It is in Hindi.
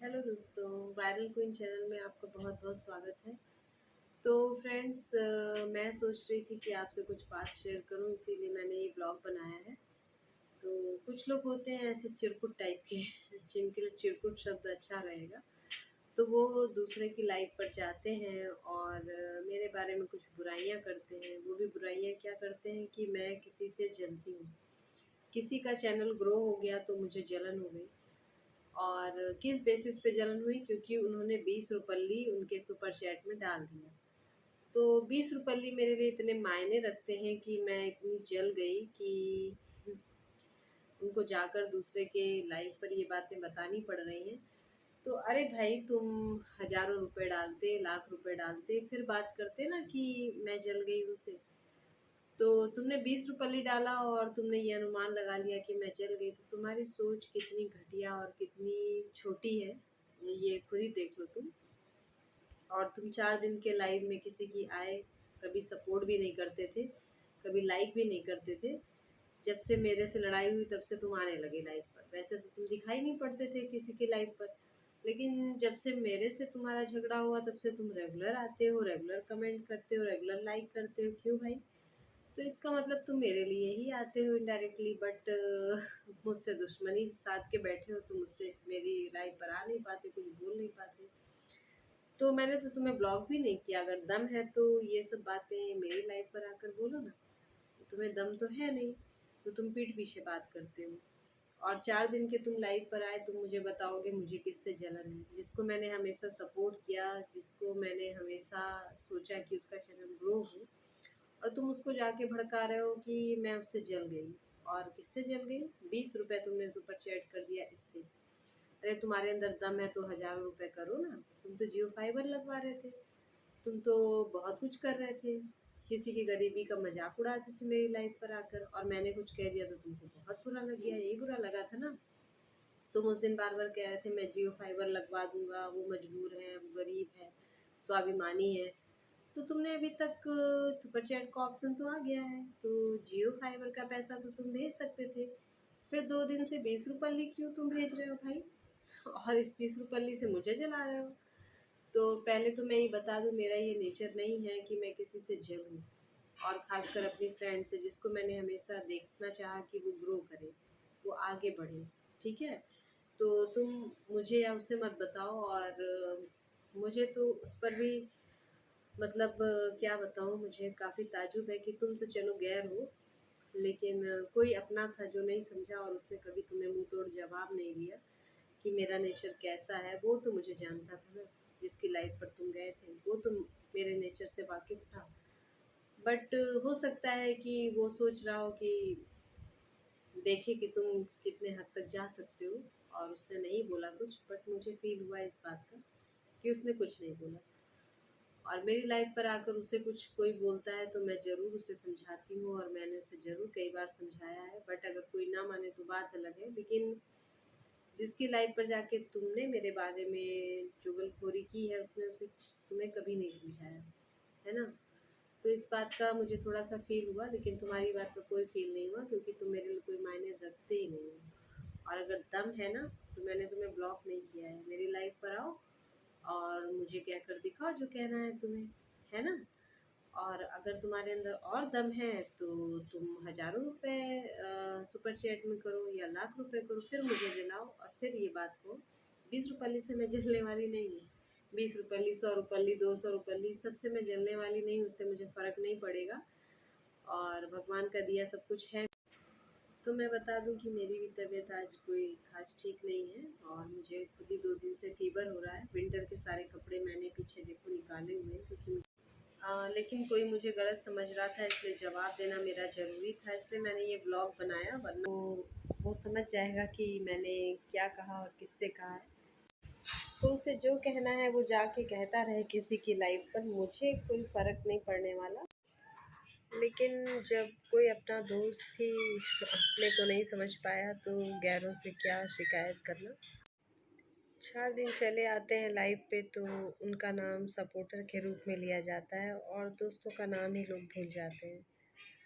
हेलो दोस्तों, वायरल क्वीन चैनल में आपका बहुत बहुत स्वागत है। तो फ्रेंड्स, मैं सोच रही थी कि आपसे कुछ बात शेयर करूं, इसीलिए मैंने ये ब्लॉग बनाया है। तो कुछ लोग होते हैं ऐसे चिरकुट टाइप के जिनके लिए चिरकुट शब्द अच्छा रहेगा। तो वो दूसरे की लाइफ पर जाते हैं और मेरे बारे में कुछ बुराइयां करते हैं। वो भी बुराइयां क्या करते हैं कि मैं किसी से जलती हूँ। किसी का चैनल ग्रो हो गया तो मुझे जलन हो गई। और किस बेसिस पे जलन हुई? क्योंकि उन्होंने 20 रुपल्ली उनके सुपर चैट में डाल दिया। तो 20 रुपल्ली मेरे लिए इतने मायने रखते हैं कि मैं इतनी जल गई कि उनको जाकर दूसरे के लाइफ पर ये बातें बतानी पड़ रही हैं। तो अरे भाई, तुम हज़ारों रुपए डालते, लाख रुपए डालते, फिर बात करते ना कि मैं जल गई उनसे। तो तुमने 20 रुपये डाला और तुमने ये अनुमान लगा लिया कि मैं जल गई। तो तुम्हारी सोच कितनी घटिया और कितनी छोटी है, ये खुद ही देख लो तुम। और तुम 4 दिन के लाइव में किसी की आए, कभी सपोर्ट भी नहीं करते थे, कभी लाइक भी नहीं करते थे। जब से मेरे से लड़ाई हुई तब से तुम आने लगे लाइव पर। वैसे तो तुम दिखाई नहीं पड़ते थे किसी की लाइव पर, लेकिन जब से मेरे से तुम्हारा झगड़ा हुआ तब से तुम रेगुलर आते हो, रेगुलर कमेंट करते हो, रेगुलर लाइक करते हो। क्यों भाई? तो इसका मतलब तुम मेरे लिए ही आते हो इनडायरेक्टली, बट मुझसे दुश्मनी साध के बैठे हो। तुम मुझसे मेरी लाइफ पर आ नहीं पाते, कुछ बोल नहीं पाते। तो मैंने तो तुम्हें ब्लॉक भी नहीं किया। अगर दम है तो ये सब बातें मेरी लाइफ पर आकर बोलो ना। तो तुम्हें दम तो है नहीं, तो तुम पीठ पीछे बात करते हो। और 4 दिन के तुम लाइव पर आए, तुम मुझे बताओगे मुझे किससे जलन है? जिसको मैंने हमेशा सपोर्ट किया, जिसको मैंने हमेशा सोचा कि उसका चैनल ग्रो हो, और तुम उसको जाके भड़का रहे हो कि मैं उससे जल गई। और किससे जल गई? 20 रुपए तुमने सुपर चैट कर दिया इससे। अरे तुम्हारे अंदर दम है तो हज़ारों रुपए करो ना। तुम तो जियो फाइबर लगवा रहे थे, तुम तो बहुत कुछ कर रहे थे। किसी की गरीबी का मजाक उड़ाते थे मेरी लाइफ पर आकर, और मैंने कुछ कह दिया तो तुमको बहुत बुरा लग गया। यही बुरा लगा था ना? तुम उस दिन बार बार कह रहे थे मैं जियो फाइबर लगवा दूंगा, वो मजबूर है, वो गरीब है, स्वाभिमानी है। तो तुमने अभी तक सुपर चैट का ऑप्शन तो आ गया है, तो जियो फाइबर का पैसा तो तुम भेज सकते थे। फिर 2 दिन से 20 रुपये क्यों तुम भेज रहे हो भाई? और इस 20 रुपये से मुझे जला रहे हो। तो पहले तो मैं ये बता दूं, मेरा ये नेचर नहीं है कि मैं किसी से जलूं, और ख़ासकर अपनी फ्रेंड से, जिसको मैंने हमेशा देखना चाहा कि वो ग्रो करे, वो आगे बढ़े। ठीक है? तो तुम मुझे या उससे मत बताओ। और मुझे तो उस पर भी मतलब क्या बताऊँ, मुझे काफ़ी ताज्जुब है कि तुम तो चलो गैर हो, लेकिन कोई अपना था जो नहीं समझा और उसने कभी तुम्हें मुँह तोड़ जवाब नहीं दिया कि मेरा नेचर कैसा है। वो तो मुझे जानता था ना, जिसकी लाइफ पर तुम गए थे, वो तो मेरे नेचर से वाकिफ़ था। बट हो सकता है कि वो सोच रहा हो कि देखे कि तुम कितने हद तक जा सकते हो, और उसने नहीं बोला कुछ, बट मुझे फ़ील हुआ इस बात का कि उसने कुछ नहीं बोला। और मेरी लाइफ पर आकर उसे कुछ कोई बोलता है तो मैं ज़रूर उसे समझाती हूँ, और मैंने उसे ज़रूर कई बार समझाया है। बट अगर कोई ना माने तो बात अलग है। लेकिन जिसकी लाइफ पर जाके तुमने मेरे बारे में चुगलखोरी की है, उसने उसे तुम्हें कभी नहीं समझाया, है ना? तो इस बात का मुझे थोड़ा-सा फ़ील हुआ, लेकिन तुम्हारी बात का कोई फ़ील नहीं हुआ, क्योंकि तुम मेरे लिए कोई मायने रखते ही नहीं हो। और अगर दम है ना, तो मैंने तुम्हें ब्लॉक नहीं किया है। मेरी लाइफ पर आओ और मुझे कहकर दिखाओ जो कहना है तुम्हें, है ना? और अगर तुम्हारे अंदर और दम है तो तुम हज़ारों रुपए सुपर चैट में करो या लाख रुपए करो, फिर मुझे जलाओ और फिर ये बात कहो। 20 रुपये से मैं जलने वाली नहीं हूँ। 20 रुपये, 100 रुपये, 200 रुपये, सबसे मैं जलने वाली नहीं हूँ, उससे मुझे फ़र्क नहीं पड़ेगा। और भगवान का दिया सब कुछ है। तो मैं बता दूं कि मेरी भी तबीयत आज कोई ख़ास ठीक नहीं है, और मुझे खुद ही 2 दिन से फ़ीवर हो रहा है। विंटर के सारे कपड़े मैंने पीछे देखो निकाले हुए हैं, क्योंकि लेकिन कोई मुझे गलत समझ रहा था, इसलिए जवाब देना मेरा ज़रूरी था, इसलिए मैंने ये ब्लॉग बनाया। वरना वो समझ जाएगा कि मैंने क्या कहा और किससे कहा है। तो उसे जो कहना है वो जाके कहता रहे किसी की लाइफ पर, मुझे कोई फ़र्क नहीं पड़ने वाला। लेकिन जब कोई अपना दोस्त ही अपने को नहीं समझ पाया तो गैरों से क्या शिकायत करना। 4 दिन चले आते हैं लाइव पे तो उनका नाम सपोर्टर के रूप में लिया जाता है, और दोस्तों का नाम ही लोग भूल जाते हैं।